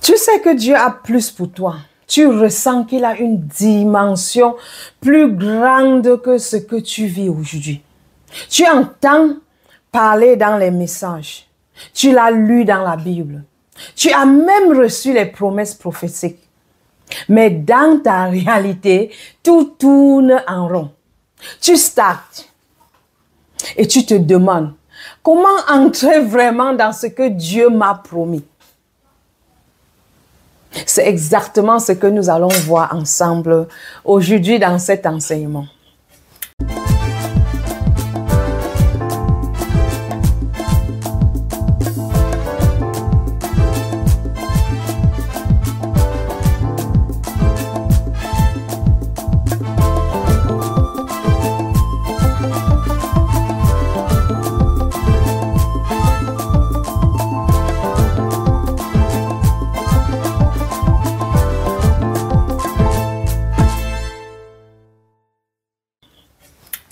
Tu sais que Dieu a plus pour toi. Tu ressens qu'il a une dimension plus grande que ce que tu vis aujourd'hui. Tu entends parler dans les messages. Tu l'as lu dans la Bible. Tu as même reçu les promesses prophétiques. Mais dans ta réalité, tout tourne en rond. Tu stagnes et tu te demandes comment entrer vraiment dans ce que Dieu m'a promis. C'est exactement ce que nous allons voir ensemble aujourd'hui dans cet enseignement.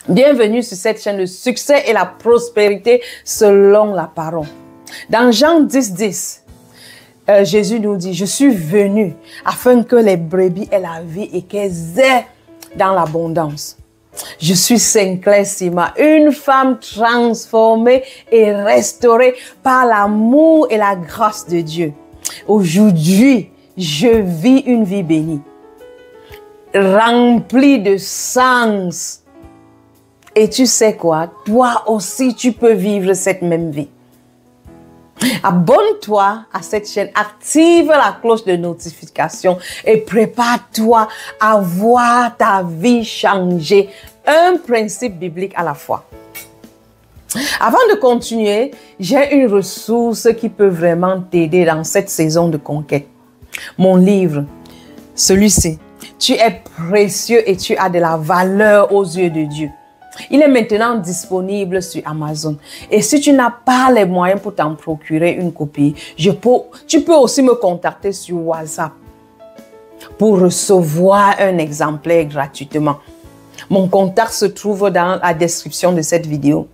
Bienvenue sur cette chaîne de succès et la prospérité selon la parole. Dans Jean 10, Jésus nous dit, je suis venu afin que les brebis aient la vie et qu'elles aient dans l'abondance. Je suis Sinclair Sima, une femme transformée et restaurée par l'amour et la grâce de Dieu. Aujourd'hui, je vis une vie bénie, remplie de sens. Et tu sais quoi? Toi aussi, tu peux vivre cette même vie. Abonne-toi à cette chaîne, active la cloche de notification et prépare-toi à voir ta vie changer. Un principe biblique à la fois. Avant de continuer, j'ai une ressource qui peut vraiment t'aider dans cette saison de conquête. Mon livre, celui-ci. Tu es précieux et tu as de la valeur aux yeux de Dieu. Il est maintenant disponible sur Amazon. Et si tu n'as pas les moyens pour t'en procurer une copie, tu peux aussi me contacter sur WhatsApp pour recevoir un exemplaire gratuitement. Mon contact se trouve dans la description de cette vidéo.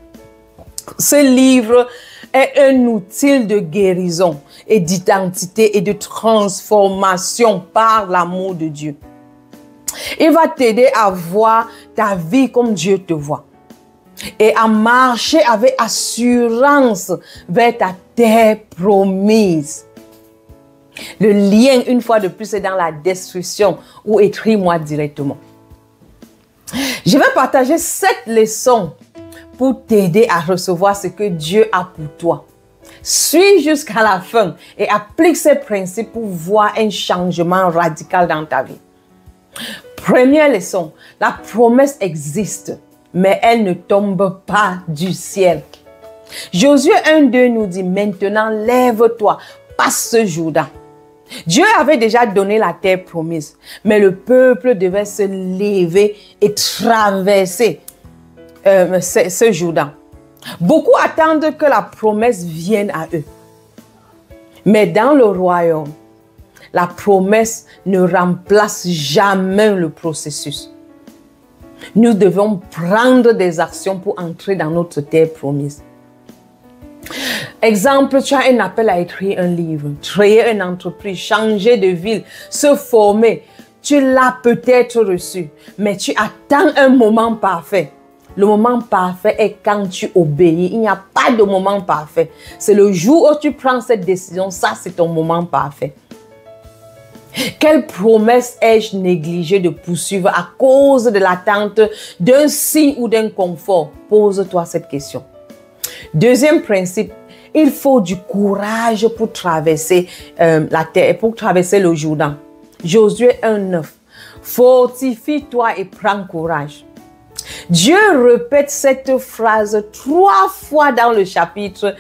Ce livre est un outil de guérison et d'identité et de transformation par l'amour de Dieu. Il va t'aider à voir ta vie comme Dieu te voit et à marcher avec assurance vers ta terre promise. Le lien, une fois de plus, est dans la description ou écris-moi directement. Je vais partager 7 leçons pour t'aider à recevoir ce que Dieu a pour toi. Suis jusqu'à la fin et applique ces principes pour voir un changement radical dans ta vie. Première leçon, la promesse existe, mais elle ne tombe pas du ciel. Josué 1:2 nous dit, maintenant lève-toi, passe ce Jourdain. Dieu avait déjà donné la terre promise, mais le peuple devait se lever et traverser ce Jourdain. Beaucoup attendent que la promesse vienne à eux. Mais dans le royaume, la promesse ne remplace jamais le processus. Nous devons prendre des actions pour entrer dans notre terre promise. Exemple, tu as un appel à écrire un livre, créer une entreprise, changer de ville, se former. Tu l'as peut-être reçu, mais tu attends un moment parfait. Le moment parfait est quand tu obéis. Il n'y a pas de moment parfait. C'est le jour où tu prends cette décision, ça c'est ton moment parfait. Quelle promesse ai-je négligé de poursuivre à cause de l'attente d'un signe ou d'un confort? Pose-toi cette question. Deuxième principe, il faut du courage pour traverser la terre, pour traverser le Jourdain. Josué 1:9. Fortifie-toi et prends courage. Dieu répète cette phrase 3 fois dans le chapitre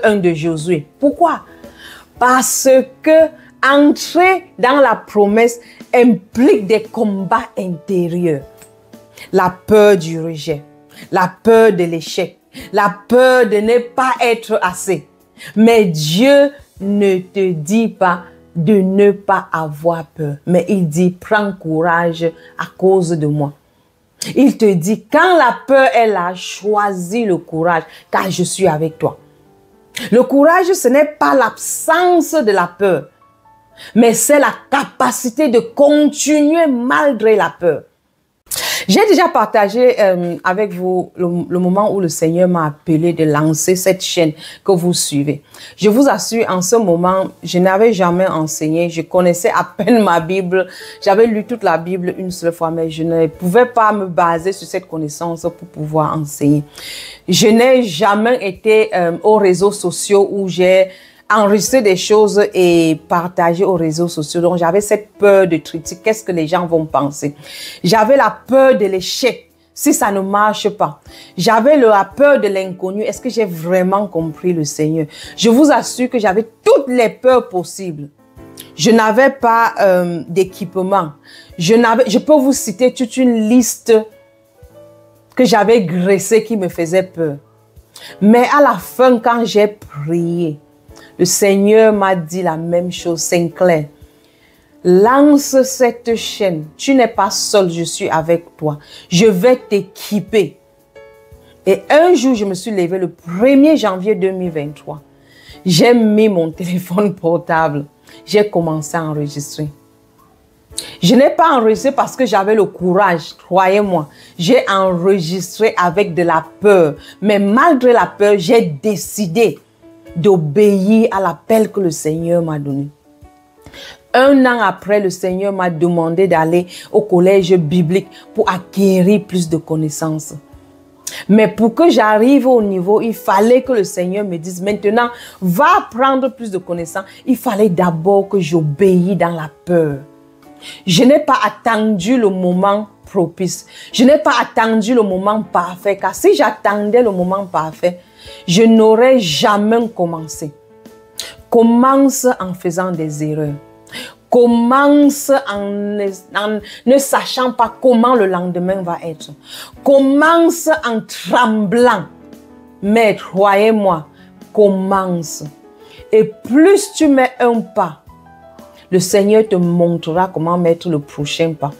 1 de Josué. Pourquoi? Parce que entrer dans la promesse implique des combats intérieurs. La peur du rejet, la peur de l'échec, la peur de ne pas être assez. Mais Dieu ne te dit pas de ne pas avoir peur, mais il dit prends courage à cause de moi. Il te dit quand la peur est là, choisis le courage car je suis avec toi. Le courage, ce n'est pas l'absence de la peur, mais c'est la capacité de continuer malgré la peur. J'ai déjà partagé avec vous le moment où le Seigneur m'a appelé de lancer cette chaîne que vous suivez. Je vous assure, en ce moment, je n'avais jamais enseigné. Je connaissais à peine ma Bible. J'avais lu toute la Bible une seule fois, mais je ne pouvais pas me baser sur cette connaissance pour pouvoir enseigner. Je n'ai jamais été aux réseaux sociaux où j'ai enregistrer des choses et partager aux réseaux sociaux. Donc, j'avais cette peur de critique. Qu'est-ce que les gens vont penser? J'avais la peur de l'échec si ça ne marche pas. J'avais la peur de l'inconnu. Est-ce que j'ai vraiment compris le Seigneur? Je vous assure que j'avais toutes les peurs possibles. Je n'avais pas d'équipement. Je peux vous citer toute une liste que j'avais graissée qui me faisait peur. Mais à la fin, quand j'ai prié, le Seigneur m'a dit la même chose, Sinclair. Lance cette chaîne. Tu n'es pas seul, je suis avec toi. Je vais t'équiper. Et un jour, je me suis levée le 1er janvier 2023. J'ai mis mon téléphone portable. J'ai commencé à enregistrer. Je n'ai pas enregistré parce que j'avais le courage, croyez-moi. J'ai enregistré avec de la peur. Mais malgré la peur, j'ai décidé d'obéir à l'appel que le Seigneur m'a donné. Un an après, le Seigneur m'a demandé d'aller au collège biblique pour acquérir plus de connaissances. Mais pour que j'arrive au niveau, il fallait que le Seigneur me dise maintenant, va prendre plus de connaissances. Il fallait d'abord que j'obéisse dans la peur. Je n'ai pas attendu le moment propice. Je n'ai pas attendu le moment parfait. Car si j'attendais le moment parfait, je n'aurais jamais commencé. Commence en faisant des erreurs. Commence en ne sachant pas comment le lendemain va être. Commence en tremblant. Mais croyez-moi, commence. Et plus tu mets un pas, le Seigneur te montrera comment mettre le prochain pas.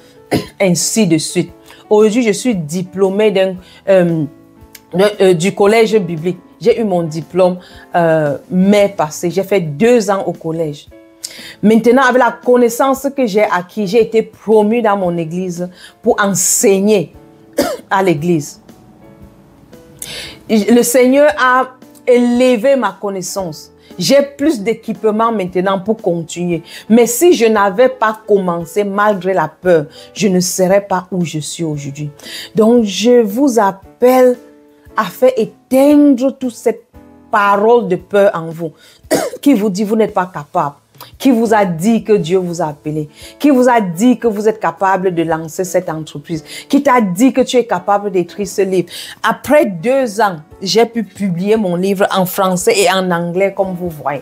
Ainsi de suite. Aujourd'hui, je suis diplômée du collège biblique. J'ai eu mon diplôme mai passé. J'ai fait 2 ans au collège. Maintenant, avec la connaissance que j'ai acquise, j'ai été promue dans mon église pour enseigner à l'église. Le Seigneur a élevé ma connaissance. J'ai plus d'équipement maintenant pour continuer. Mais si je n'avais pas commencé malgré la peur, je ne serais pas où je suis aujourd'hui. Donc, je vous appelle à faire éteindre toute cette parole de peur en vous qui vous dit vous n'êtes pas capable, qui vous a dit que Dieu vous a appelé, qui vous a dit que vous êtes capable de lancer cette entreprise, qui t'a dit que tu es capable d'écrire ce livre. Après 2 ans, j'ai pu publier mon livre en français et en anglais comme vous voyez.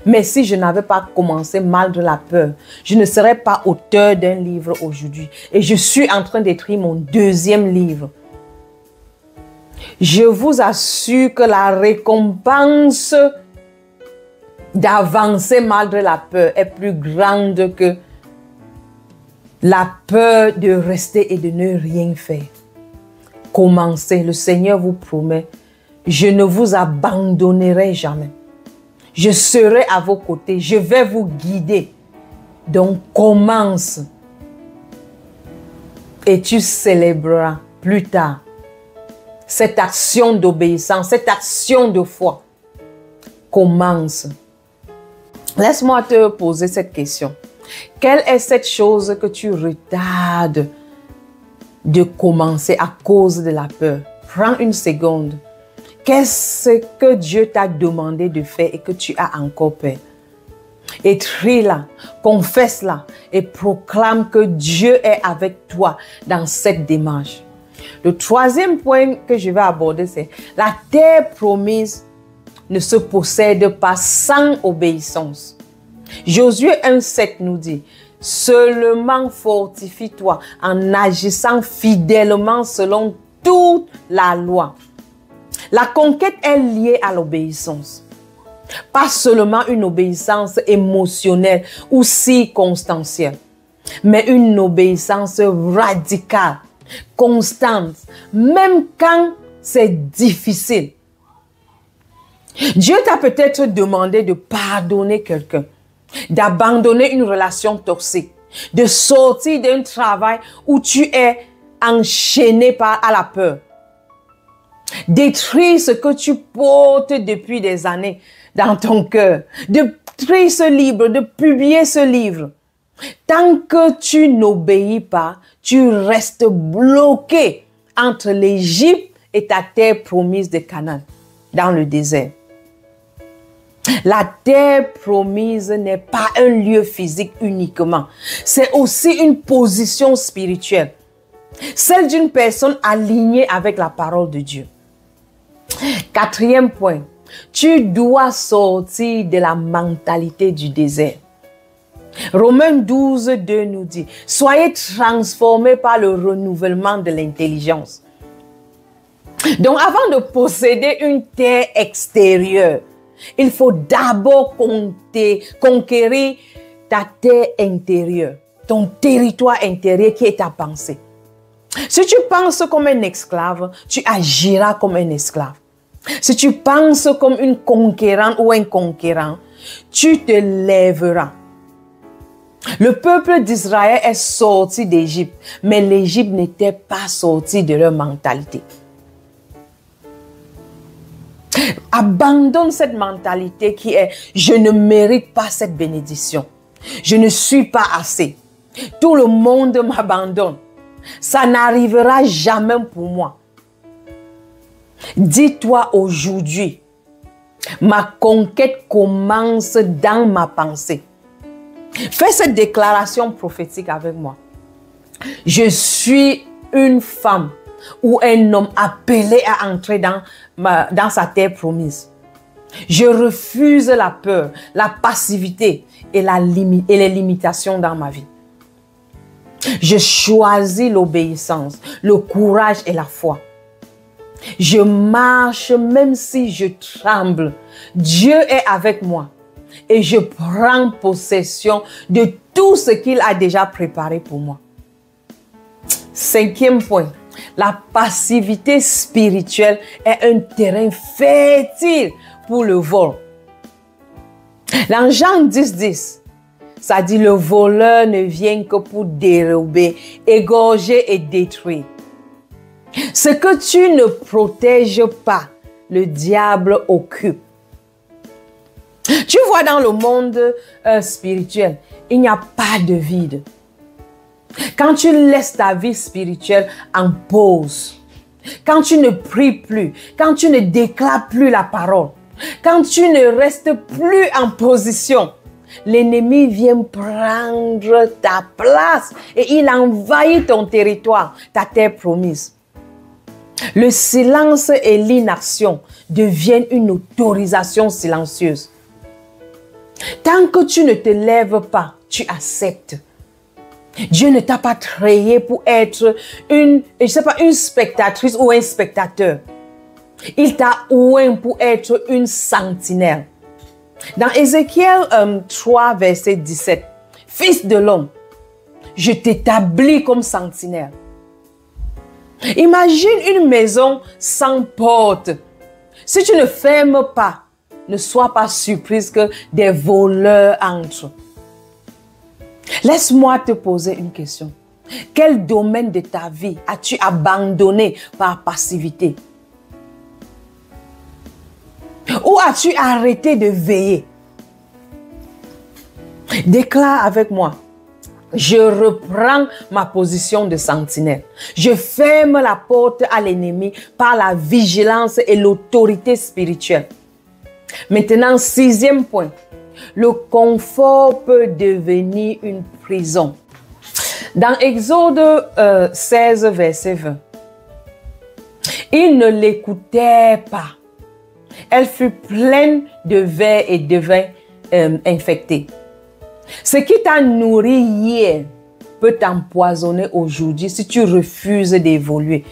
Mais si je n'avais pas commencé malgré la peur, je ne serais pas auteur d'un livre aujourd'hui. Et je suis en train d'écrire mon 2e livre. Je vous assure que la récompense d'avancer malgré la peur est plus grande que la peur de rester et de ne rien faire. Commencez, le Seigneur vous promet, je ne vous abandonnerai jamais. Je serai à vos côtés, je vais vous guider. Donc commence et tu célébreras plus tard cette action d'obéissance, cette action de foi. Commence. Laisse-moi te poser cette question. Quelle est cette chose que tu retardes de commencer à cause de la peur? Prends une seconde. Qu'est-ce que Dieu t'a demandé de faire et que tu as encore peur? Écris-la, confesse-la et proclame que Dieu est avec toi dans cette démarche. Le 3e point que je vais aborder, c'est la terre promise ne se possède pas sans obéissance. Josué 1,7 nous dit, seulement fortifie-toi en agissant fidèlement selon toute la loi. La conquête est liée à l'obéissance. Pas seulement une obéissance émotionnelle ou circonstancielle, mais une obéissance radicale, constante, même quand c'est difficile. Dieu t'a peut-être demandé de pardonner quelqu'un, d'abandonner une relation toxique, de sortir d'un travail où tu es enchaîné à la peur. Détruire ce que tu portes depuis des années dans ton cœur. Détruire ce livre, de publier ce livre. Tant que tu n'obéis pas, tu restes bloqué entre l'Égypte et ta terre promise de Canaan, dans le désert. La terre promise n'est pas un lieu physique uniquement. C'est aussi une position spirituelle. Celle d'une personne alignée avec la parole de Dieu. Quatrième point, tu dois sortir de la mentalité du désert. Romains 12, 2 nous dit, soyez transformés par le renouvellement de l'intelligence. Donc avant de posséder une terre extérieure, il faut d'abord conquérir ta terre intérieure, ton territoire intérieur qui est ta pensée. Si tu penses comme un esclave, tu agiras comme un esclave. Si tu penses comme une conquérante ou un conquérant, tu te lèveras. Le peuple d'Israël est sorti d'Égypte, mais l'Égypte n'était pas sortie de leur mentalité. Abandonne cette mentalité qui est « je ne mérite pas cette bénédiction, je ne suis pas assez, tout le monde m'abandonne, ça n'arrivera jamais pour moi ». Dis-toi aujourd'hui, ma conquête commence dans ma pensée. Fais cette déclaration prophétique avec moi. Je suis une femme ou un homme appelé à entrer dans sa terre promise. Je refuse la peur, la passivité et les limitations dans ma vie. Je choisis l'obéissance, le courage et la foi. Je marche même si je tremble. Dieu est avec moi et je prends possession de tout ce qu'il a déjà préparé pour moi. Cinquième point, la passivité spirituelle est un terrain fertile pour le vol. Dans Jean 10, 10, ça dit le voleur ne vient que pour dérober, égorger et détruire. Ce que tu ne protèges pas, le diable occupe. Tu vois, dans le monde spirituel, il n'y a pas de vide. Quand tu laisses ta vie spirituelle en pause, quand tu ne pries plus, quand tu ne déclares plus la parole, quand tu ne restes plus en position, l'ennemi vient prendre ta place et il envahit ton territoire, ta terre promise. Le silence et l'inaction deviennent une autorisation silencieuse. Tant que tu ne te lèves pas, tu acceptes. Dieu ne t'a pas créé pour être une spectatrice ou un spectateur. Il t'a oint pour être une sentinelle. Dans Ézéchiel 3, verset 17, « Fils de l'homme, je t'établis comme sentinelle. » Imagine une maison sans porte. Si tu ne fermes pas, ne sois pas surprise que des voleurs entrent. Laisse-moi te poser une question. Quel domaine de ta vie as-tu abandonné par passivité? Où as-tu arrêté de veiller? Déclare avec moi. Je reprends ma position de sentinelle. Je ferme la porte à l'ennemi par la vigilance et l'autorité spirituelle. Maintenant, sixième point. Le confort peut devenir une prison. Dans Exode 16, verset 20, il ne l'écoutait pas. Elle fut pleine de vers et de vin infectés. Ce qui t'a nourri hier peut t'empoisonner aujourd'hui si tu refuses d'évoluer.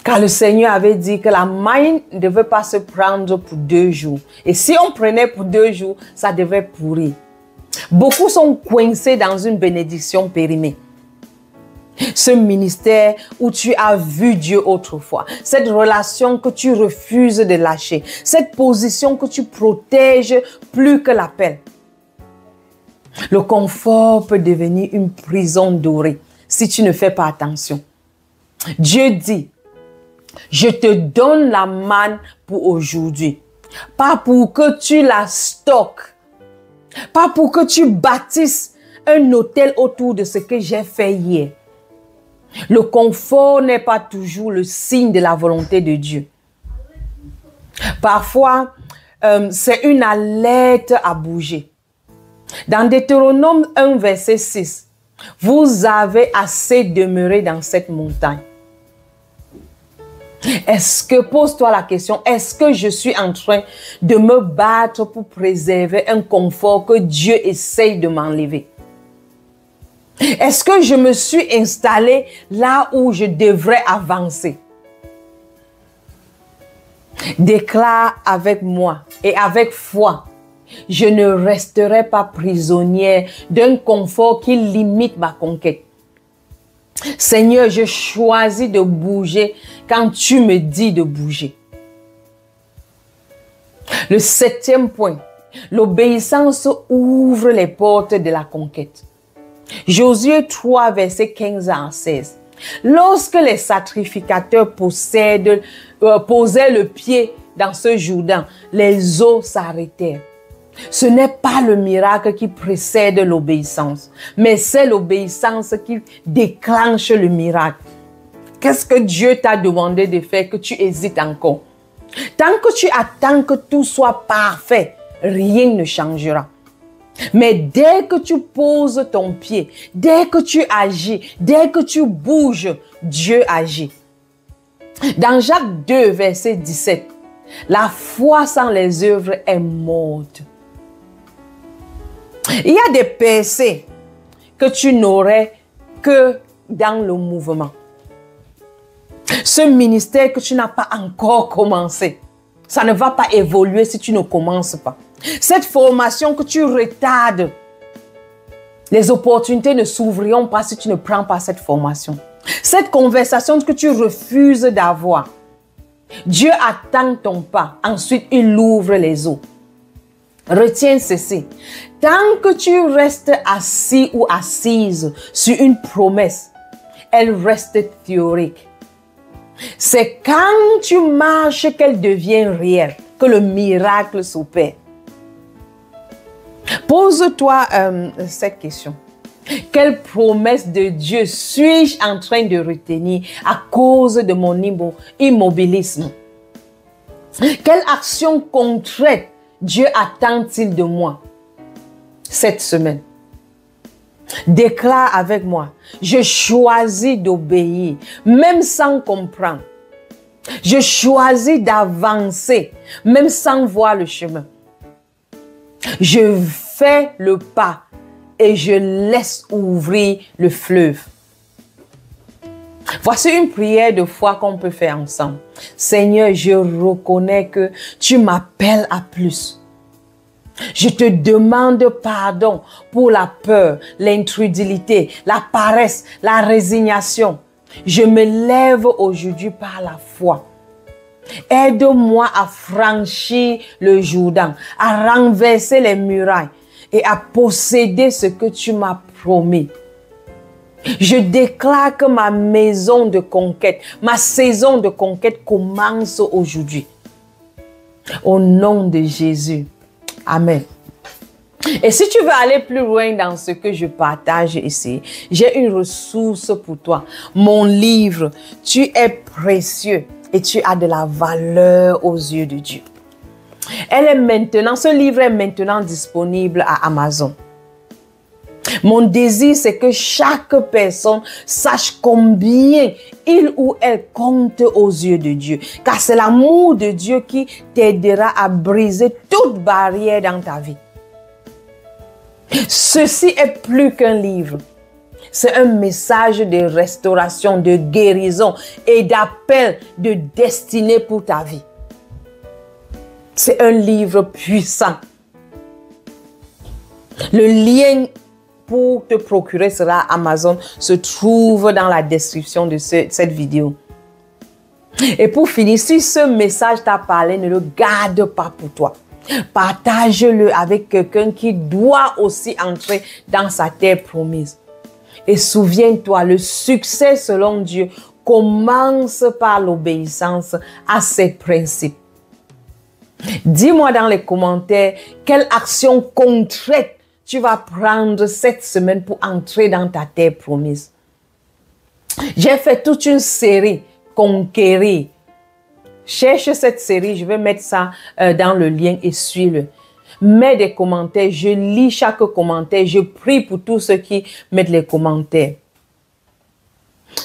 Car le Seigneur avait dit que la main ne devait pas se prendre pour 2 jours. Et si on prenait pour 2 jours, ça devait pourrir. Beaucoup sont coincés dans une bénédiction périmée. Ce ministère où tu as vu Dieu autrefois. Cette relation que tu refuses de lâcher. Cette position que tu protèges plus que l'appel. Le confort peut devenir une prison dorée si tu ne fais pas attention. Dieu dit, je te donne la manne pour aujourd'hui. Pas pour que tu la stockes. Pas pour que tu bâtisses un hôtel autour de ce que j'ai fait hier. Le confort n'est pas toujours le signe de la volonté de Dieu. Parfois, c'est une alerte à bouger. Dans Deutéronome 1, verset 6, vous avez assez demeuré dans cette montagne. Pose-toi la question, est-ce que je suis en train de me battre pour préserver un confort que Dieu essaye de m'enlever? Est-ce que je me suis installé là où je devrais avancer? Déclare avec moi et avec foi, je ne resterai pas prisonnière d'un confort qui limite ma conquête. Seigneur, je choisis de bouger quand tu me dis de bouger. Le 7e point, l'obéissance ouvre les portes de la conquête. Josué 3, verset 15 à 16. Lorsque les sacrificateurs posaient le pied dans ce Jourdain, les eaux s'arrêtèrent. Ce n'est pas le miracle qui précède l'obéissance, mais c'est l'obéissance qui déclenche le miracle. Qu'est-ce que Dieu t'a demandé de faire que tu hésites encore? Tant que tu attends que tout soit parfait, rien ne changera. Mais dès que tu poses ton pied, dès que tu agis, dès que tu bouges, Dieu agit. Dans Jacques 2, verset 17, la foi sans les œuvres est morte. Il y a des percées que tu n'aurais que dans le mouvement. Ce ministère que tu n'as pas encore commencé, ça ne va pas évoluer si tu ne commences pas. Cette formation que tu retardes, les opportunités ne s'ouvriront pas si tu ne prends pas cette formation. Cette conversation que tu refuses d'avoir, Dieu attend ton pas. Ensuite, il ouvre les eaux. Retiens ceci. Tant que tu restes assis ou assise sur une promesse, elle reste théorique. C'est quand tu marches qu'elle devient réelle, que le miracle s'opère. Pose-toi cette question. Quelle promesse de Dieu suis-je en train de retenir à cause de mon immobilisme? Quelle action concrète Dieu attend-il de moi cette semaine? Déclare avec moi, je choisis d'obéir, même sans comprendre. Je choisis d'avancer, même sans voir le chemin. Je fais le pas et je laisse ouvrir le fleuve. Voici une prière de foi qu'on peut faire ensemble. Seigneur, je reconnais que tu m'appelles à plus. Je te demande pardon pour la peur, l'intrudilité, la paresse, la résignation. Je me lève aujourd'hui par la foi. Aide-moi à franchir le Jourdain, à renverser les murailles et à posséder ce que tu m'as promis. Je déclare que ma maison de conquête, ma saison de conquête commence aujourd'hui. Au nom de Jésus. Amen. Et si tu veux aller plus loin dans ce que je partage ici, j'ai une ressource pour toi. Mon livre, tu es précieux et tu as de la valeur aux yeux de Dieu. Ce livre est maintenant disponible à Amazon. Mon désir, c'est que chaque personne sache combien il ou elle compte aux yeux de Dieu. Car c'est l'amour de Dieu qui t'aidera à briser toute barrière dans ta vie. Ceci est plus qu'un livre. C'est un message de restauration, de guérison et d'appel de destinée pour ta vie. C'est un livre puissant. Le lien pour te procurer cela à Amazon se trouve dans la description de cette vidéo. Et pour finir, si ce message t'a parlé, ne le garde pas pour toi. Partage-le avec quelqu'un qui doit aussi entrer dans sa terre promise. Et souviens-toi, le succès selon Dieu commence par l'obéissance à ses principes. Dis-moi dans les commentaires quelle action concrète tu vas prendre cette semaine pour entrer dans ta terre promise. J'ai fait toute une série, Conquérir. Cherche cette série, je vais mettre ça dans le lien et suis-le. Mets des commentaires, je lis chaque commentaire, je prie pour tous ceux qui mettent les commentaires.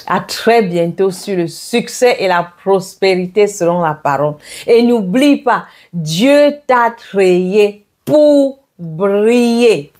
À très bientôt sur le succès et la prospérité selon la parole. Et n'oublie pas, Dieu t'a créé pour briller.